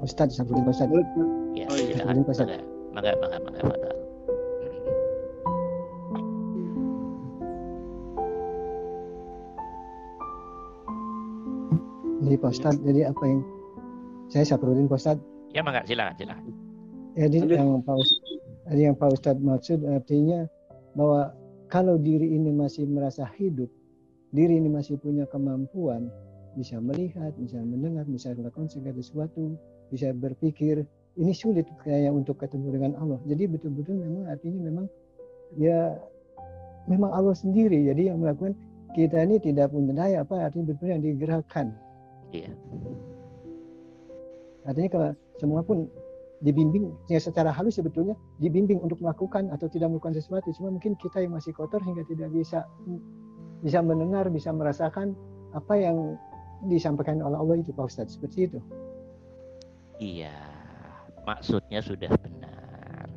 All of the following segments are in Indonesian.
Ustaz Safruddin Ustaz. Ya, Oh, iya. silakan. Ustaz. Mangga, Fadal. Jadi Pak Ustaz, jadi apa yang saya Safruddin Pak Ustaz. Ya, mangga, silakan. Jadi Lanjut. yang Pak Ustaz maksud artinya bahwa kalau diri ini masih merasa hidup, diri ini masih punya kemampuan, bisa melihat, bisa mendengar, bisa melakukan segala sesuatu, bisa berpikir, ini sulit kayak untuk ketemu dengan Allah. Jadi betul-betul memang artinya memang ya memang Allah sendiri. Jadi yang melakukan, kita ini tidak punya daya apa artinya betul-betul yang digerakkan. Iya. Artinya kalau semua pun dibimbing ya secara halus sebetulnya dibimbing untuk melakukan atau tidak melakukan sesuatu, cuma mungkin kita yang masih kotor hingga tidak bisa mendengar, bisa merasakan apa yang disampaikan oleh Allah itu Pak Ustadz, seperti itu. Iya, maksudnya sudah benar.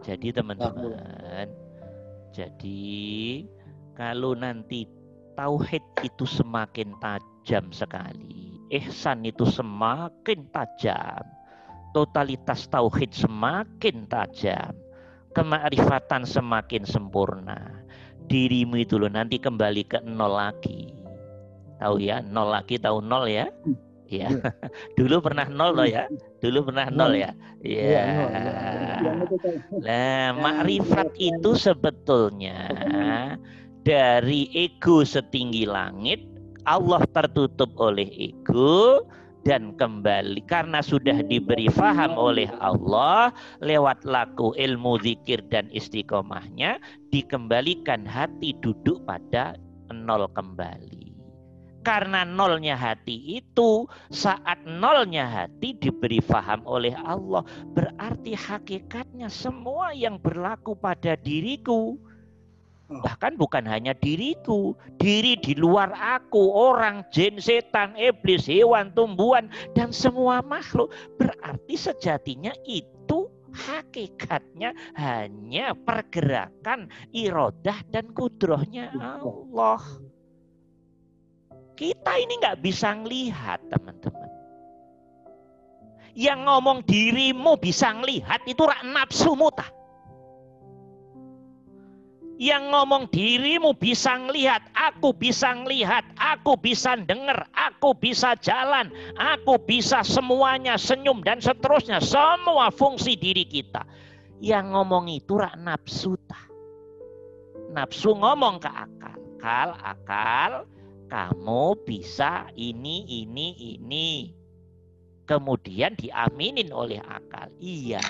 Jadi teman-teman, kalau nanti tauhid itu semakin tajam sekali, ihsan itu semakin tajam, totalitas tauhid semakin tajam, kemakrifatan semakin sempurna, dirimu itu loh nanti kembali ke nol lagi. Tahu ya, nol lagi, tahu nol ya? Ya, dulu pernah nol loh ya, Iya. Nah, makrifat itu sebetulnya dari ego setinggi langit, Allah tertutup oleh ego dan kembali karena sudah diberi faham oleh Allah lewat laku ilmu zikir dan istiqomahnya, dikembalikan hati duduk pada nol kembali. Karena nolnya hati itu, saat nolnya hati diberi faham oleh Allah, berarti hakikatnya semua yang berlaku pada diriku, bahkan bukan hanya diriku, diri di luar aku, orang, jin, setan, iblis, hewan, tumbuhan, dan semua makhluk, berarti sejatinya itu hakikatnya hanya pergerakan irodah dan kudrohnya Allah. Kita ini nggak bisa ngelihat, teman-teman. Yang ngomong dirimu bisa ngelihat itu rak nafsumu tah. Yang ngomong dirimu bisa ngelihat, aku bisa ngelihat, aku bisa dengar, aku bisa jalan, aku bisa semuanya, senyum dan seterusnya, semua fungsi diri kita. Yang ngomong itu rak nafsu tah. Nafsu ngomong ke akal, kamu bisa ini. Kemudian diaminin oleh akal. Iya,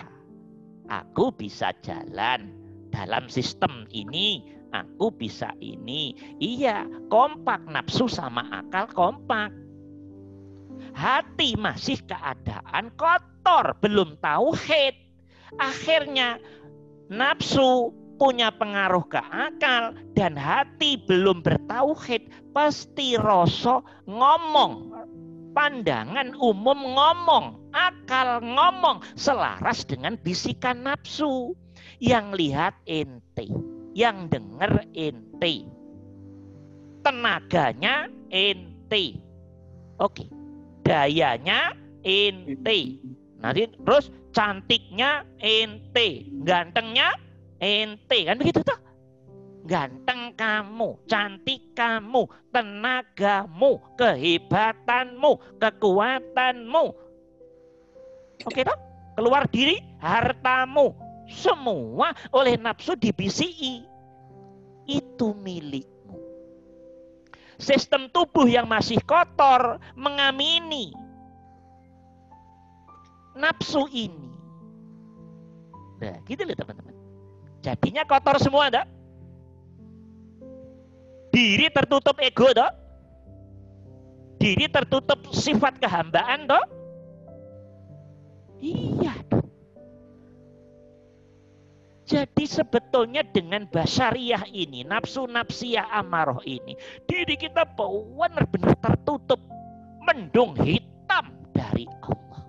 aku bisa jalan dalam sistem ini. Aku bisa ini. Iya, kompak nafsu sama akal kompak. Hati masih keadaan kotor, belum tauhid. Akhirnya nafsu punya pengaruh ke akal dan hati belum bertauhid, pasti rasa ngomong, pandangan umum ngomong, akal ngomong selaras dengan bisikan nafsu. Yang lihat ente, yang dengar ente, tenaganya ente, oke, dayanya ente, nanti terus cantiknya ente, gantengnya ente, kan begitu toh? Ganteng kamu, cantik kamu, tenagamu, kehebatanmu, kekuatanmu. Oke toh? Keluar diri, hartamu, semua oleh nafsu dibisiki. Itu milikmu. Sistem tubuh yang masih kotor mengamini nafsu ini. Nah, gitu loh teman-teman. Jadinya kotor semua, enggak? Diri tertutup ego, enggak? Diri tertutup sifat kehambaan, enggak? Iya, dong. Jadi sebetulnya dengan basyariah ini, nafsu nafsiyah amarah ini, diri kita benar-benar tertutup, mendung hitam dari Allah.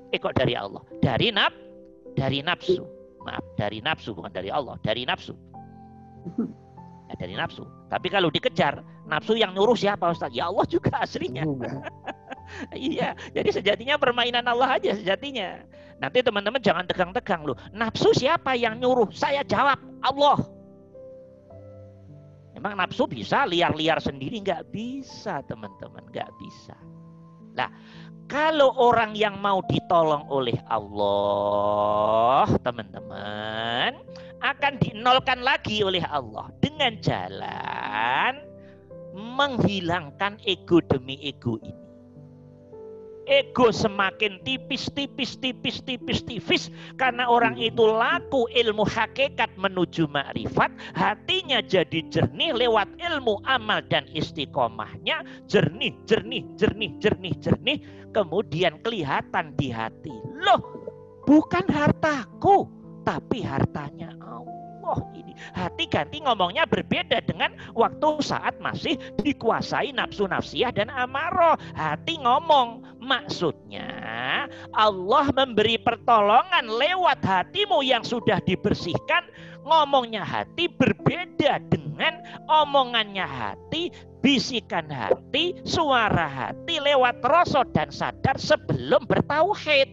Kok dari Allah? Dari nafsu. Maaf, dari nafsu, bukan dari Allah, dari nafsu. Ya, dari nafsu. Tapi kalau dikejar, nafsu yang nyuruh siapa Ustaz? Ya Allah juga aslinya. Iya, jadi sejatinya permainan Allah aja sejatinya. Nanti teman-teman jangan tegang-tegang loh. Nafsu siapa yang nyuruh? Saya jawab, Allah. Memang nafsu bisa liar-liar sendiri? Nggak bisa teman-teman, nggak bisa. Nah, kalau orang yang mau ditolong oleh Allah, teman-teman, akan dinolkan lagi oleh Allah dengan jalan menghilangkan ego demi ego ini. Ego semakin tipis karena orang itu laku ilmu hakikat menuju makrifat, hatinya jadi jernih lewat ilmu amal dan istiqomahnya, jernih, kemudian kelihatan di hati. Loh, bukan hartaku, tapi hartanya Allah ini. Hati ganti ngomongnya berbeda dengan waktu saat masih dikuasai nafsu nafsiyah dan amarah. Hati ngomong, maksudnya Allah memberi pertolongan lewat hatimu yang sudah dibersihkan. Ngomongnya hati berbeda dengan omongannya hati, bisikan hati, suara hati lewat rasa dan sadar sebelum bertauhid,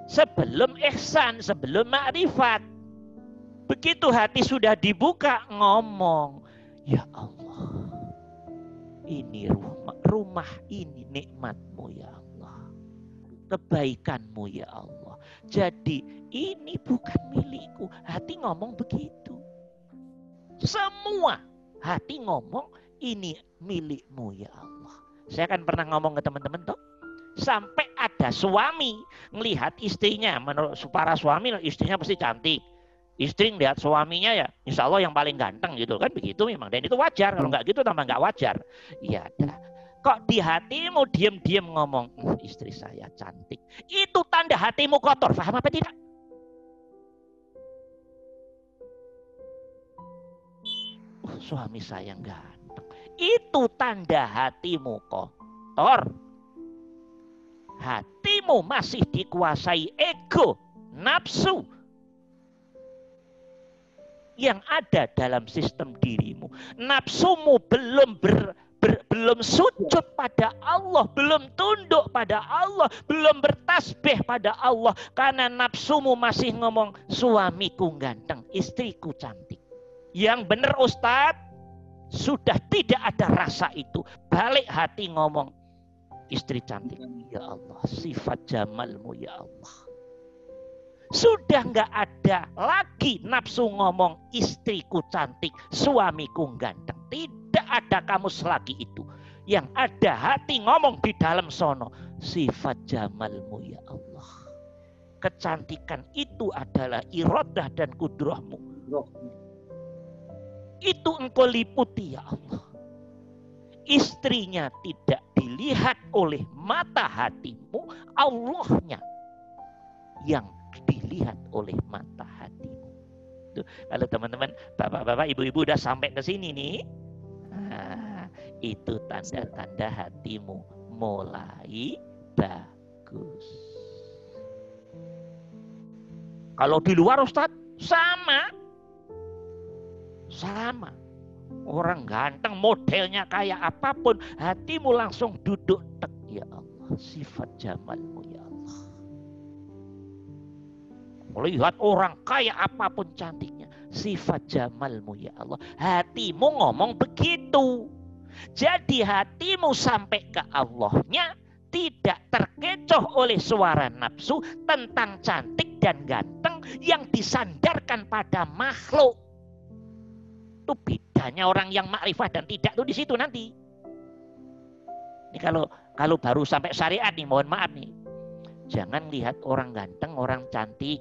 sebelum ihsan, sebelum makrifat. Begitu hati sudah dibuka, ngomong, ya Allah, ini rumah ini nikmatmu ya Allah, kebaikanmu ya Allah. Jadi ini bukan milikku. Hati ngomong begitu. Semua hati ngomong, ini milikmu ya Allah. Saya kan pernah ngomong ke teman-teman toh, sampai ada suami melihat istrinya, menurut para suami istrinya pasti cantik. Istri lihat suaminya ya, insya Allah yang paling ganteng gitu kan, begitu memang. Dan itu wajar, kalau nggak gitu tambah nggak wajar. Iya dah. Kok di hatimu diam-diam ngomong, istri saya cantik. Itu tanda hatimu kotor, paham apa tidak? Suami saya ganteng. Itu tanda hatimu kotor. Hatimu masih dikuasai ego, nafsu yang ada dalam sistem dirimu. Nafsumu belum sujud pada Allah, belum tunduk pada Allah, belum bertasbih pada Allah, karena nafsumu masih ngomong suamiku ganteng, istriku cantik. Yang benar Ustadz, sudah tidak ada rasa itu. Balik hati ngomong istri cantik, ya Allah, sifat jamalmu ya Allah. Sudah nggak ada lagi nafsu ngomong istriku cantik, suamiku ganteng. Tidak ada kamus lagi itu. Yang ada hati ngomong di dalam sono, sifat jamalmu ya Allah. Kecantikan itu adalah iradah dan kudrahmu. Itu engkau liputi ya Allah. Istrinya tidak dilihat oleh mata hatimu, Allahnya yang dilihat oleh mata hatimu. Tuh, kalau teman-teman, bapak-bapak, ibu-ibu udah sampai ke sini nih, nah, itu tanda-tanda hatimu mulai bagus. Kalau di luar Ustadz, sama. Orang ganteng, modelnya kayak apapun, hatimu langsung duduk tek, ya Allah, sifat jamalmu ya Allah. Melihat orang kayak apapun cantiknya, sifat jamalmu ya Allah. Hatimu ngomong begitu. Jadi hatimu sampai ke Allahnya tidak terkecoh oleh suara nafsu tentang cantik dan ganteng yang disandarkan pada makhluk. Itu bedanya orang yang makrifah dan tidak tuh di situ nanti. Ini kalau baru sampai syariat nih, mohon maaf nih. Jangan lihat orang ganteng, orang cantik,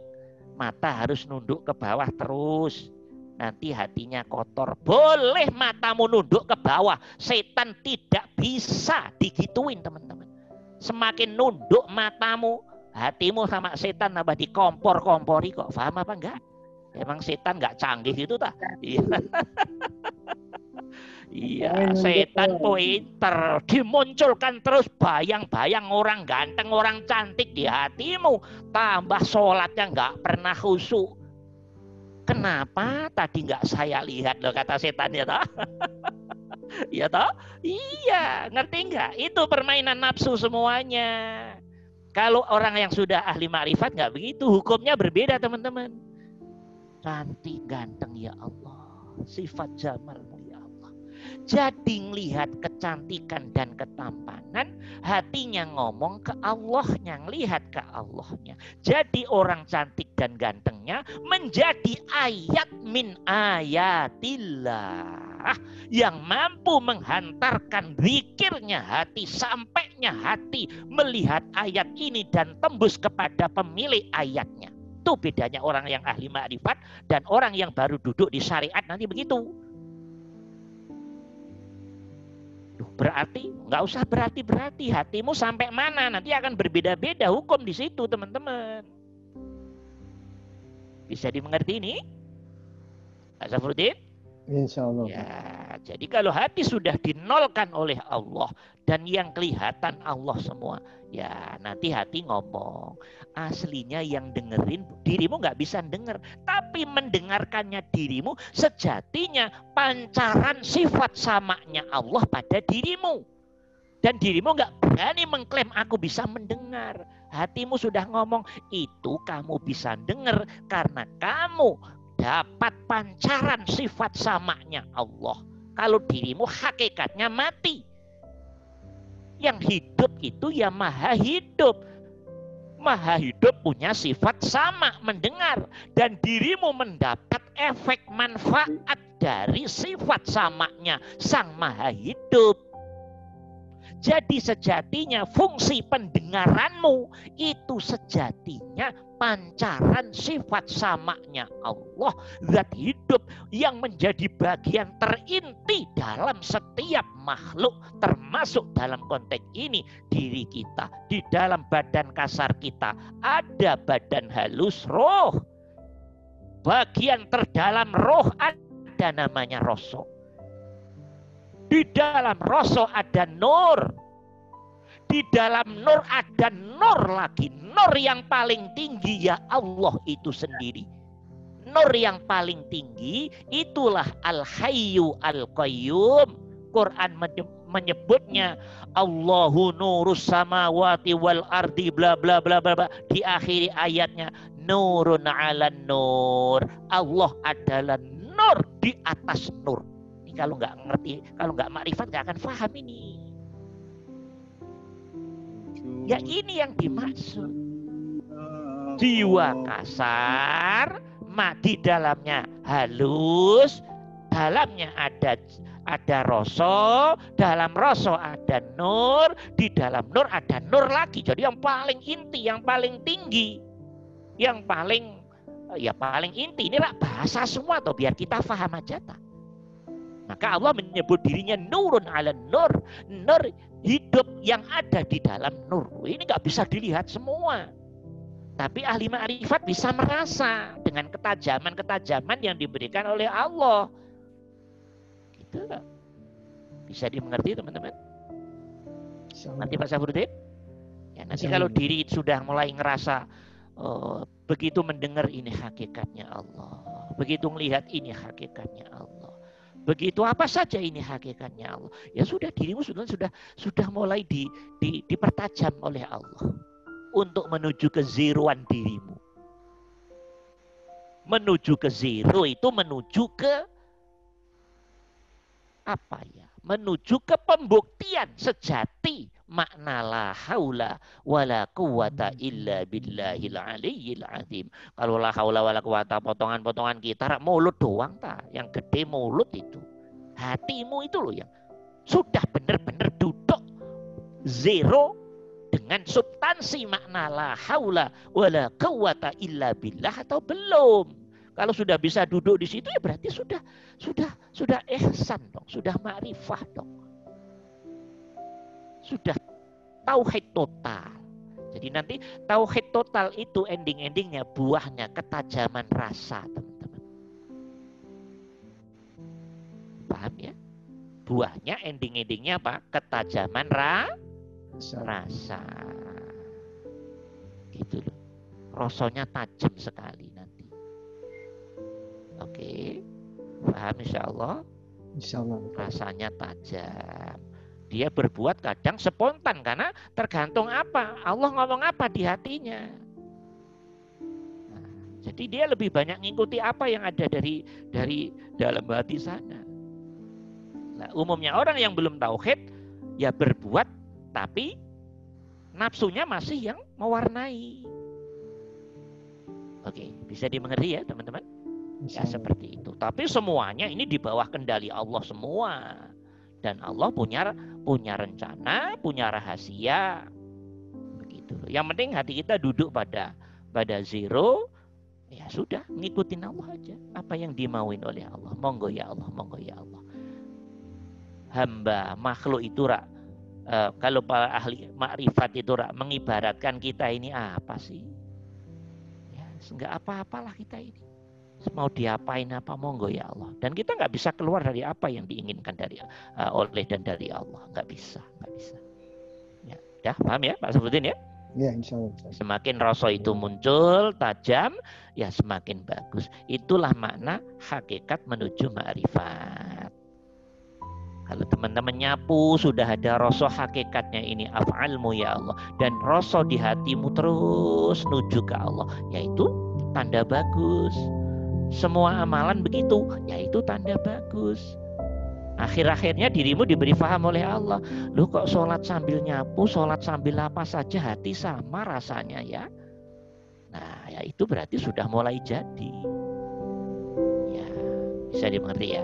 mata harus nunduk ke bawah terus. Nanti hatinya kotor. Boleh matamu nunduk ke bawah. Setan tidak bisa digituin teman-teman. Semakin nunduk matamu, hatimu sama setan nambah dikompor-kompori kok. Paham apa enggak? Emang setan nggak canggih gitu tak? Iya, setan pinter. Dimunculkan terus bayang-bayang orang ganteng, orang cantik di hatimu. Tambah sholatnya nggak pernah khusyuk. Kenapa tadi nggak saya lihat loh, kata setan ya. Ya toh? Iya, ngerti nggak? Itu permainan nafsu semuanya. Kalau orang yang sudah ahli makrifat nggak begitu, hukumnya berbeda teman-teman. Cantik, ganteng ya Allah, sifat jamalmu ya Allah. Jadi ngelihat kecantikan dan ketampanan, hatinya ngomong ke Allahnya, ngelihat ke Allahnya. Jadi orang cantik dan gantengnya menjadi ayat min ayatillah yang mampu menghantarkan zikirnya hati, sampainya hati melihat ayat ini dan tembus kepada pemilik ayatnya. Itu bedanya orang yang ahli makrifat dan orang yang baru duduk di syariat nanti begitu. Berarti nggak usah berarti hatimu sampai mana nanti akan berbeda-beda hukum di situ teman-teman. Bisa dimengerti ini? Pak Safruddin? Insya Allah. Ya, jadi kalau hati sudah dinolkan oleh Allah dan yang kelihatan Allah semua, ya nanti hati ngomong. Aslinya yang dengerin dirimu nggak bisa denger, tapi mendengarkannya dirimu sejatinya pancaran sifat samanya Allah pada dirimu. Dan dirimu nggak berani mengklaim aku bisa mendengar. Hatimu sudah ngomong itu kamu bisa dengar karena kamu dapat pancaran sifat samanya Allah. Kalau dirimu hakikatnya mati. Yang hidup itu ya maha hidup. Maha hidup punya sifat sama mendengar. Dan dirimu mendapat efek manfaat dari sifat samanya sang maha hidup. Jadi sejatinya fungsi pendengaranmu itu sejatinya pancaran sifat samanya Allah, zat hidup yang menjadi bagian terinti dalam setiap makhluk, termasuk dalam konteks ini diri kita. Di dalam badan kasar kita ada badan halus roh. Bagian terdalam roh ada namanya rasa. Di dalam rasa ada nur. Di dalam nur ada nur lagi. Nur yang paling tinggi ya Allah itu sendiri. Nur yang paling tinggi itulah Al-Hayyu Al-Qayyum. Quran menyebutnya Allahu nurus samawati wal ardi bla bla bla bla. Di akhir ayatnya nurun ala nur. Allah adalah nur di atas nur. Kalau nggak ngerti, kalau nggak makrifat nggak akan paham ini. Ya ini yang dimaksud. Jiwa kasar, di dalamnya halus, dalamnya ada rasa, dalam rasa ada nur, di dalam nur ada nur lagi. Jadi yang paling inti, yang paling tinggi, yang paling inti. Inilah bahasa semua tuh biar kita paham aja tak. Maka Allah menyebut dirinya nurun ala nur. Nur hidup yang ada di dalam nur. Ini nggak bisa dilihat semua. Tapi ahli ma'rifat bisa merasa dengan ketajaman-ketajaman yang diberikan oleh Allah. Gitu. Bisa dimengerti teman-teman? Nanti Pak Safruddin? Ya, nanti kalau diri sudah mulai ngerasa begitu mendengar ini hakikatnya Allah. Begitu melihat ini hakikatnya Allah. Begitu apa saja ini hakikatnya Allah. Ya sudah dirimu sudah mulai dipertajam oleh Allah untuk menuju ke zeroan dirimu. Menuju ke zero itu menuju ke apa ya? Menuju ke pembuktian sejati makna la haula wala quwata illa billahil aliyyil azim. Kalau la haula wala quwata potongan-potongan kita mulut doang ta, yang gede mulut itu. Hatimu itu loh yang sudah benar-benar duduk zero dengan substansi makna la haula wala quwata illa billah atau belum. Kalau sudah bisa duduk di situ ya berarti sudah ihsan dong, sudah ma'rifah dong. Sudah tauhid total. Jadi nanti tauhid total itu ending-endingnya buahnya ketajaman rasa, teman-teman. Paham ya? Buahnya ending-endingnya apa? Ketajaman rasa. Gitu loh. Rasanya tajam sekali nanti. Oke. Paham insya Allah? Insyaallah. Rasanya tajam. Dia berbuat kadang spontan karena tergantung apa. Allah ngomong apa di hatinya. Nah, jadi dia lebih banyak ngikuti apa yang ada dari dalam hati sana. Nah, umumnya orang yang belum tauhid ya berbuat tapi nafsunya masih yang mewarnai. Oke, bisa dimengerti ya teman-teman? Ya seperti itu. Tapi semuanya ini di bawah kendali Allah semua. Dan Allah punya rencana, punya rahasia. Begitu. Yang penting hati kita duduk pada zero. Ya sudah, ngikutin Allah aja. Apa yang dimauin oleh Allah. Monggo ya Allah, monggo ya Allah. Hamba, makhluk itu kalau para ahli makrifat itu mengibaratkan kita ini apa sih? Ya, enggak apa-apalah kita ini. Mau diapain apa monggo ya Allah. Dan kita nggak bisa keluar dari apa yang diinginkan oleh dan dari Allah. Nggak bisa. Ya, udah paham ya Pak Safruddin ya? Ya, insya Allah. Semakin rasa itu muncul tajam, ya semakin bagus. Itulah makna hakikat menuju ma'rifat. Kalau teman-teman nyapu sudah ada rasa hakikatnya ini af'almu ya Allah, dan rasa di hatimu terus menuju ke Allah, yaitu tanda bagus. Semua amalan begitu, yaitu tanda bagus. Akhir-akhirnya dirimu diberi faham oleh Allah. Lu kok sholat sambil nyapu, sholat sambil apa saja hati sama rasanya ya. Nah ya itu berarti sudah mulai jadi. Ya bisa dimengerti ya.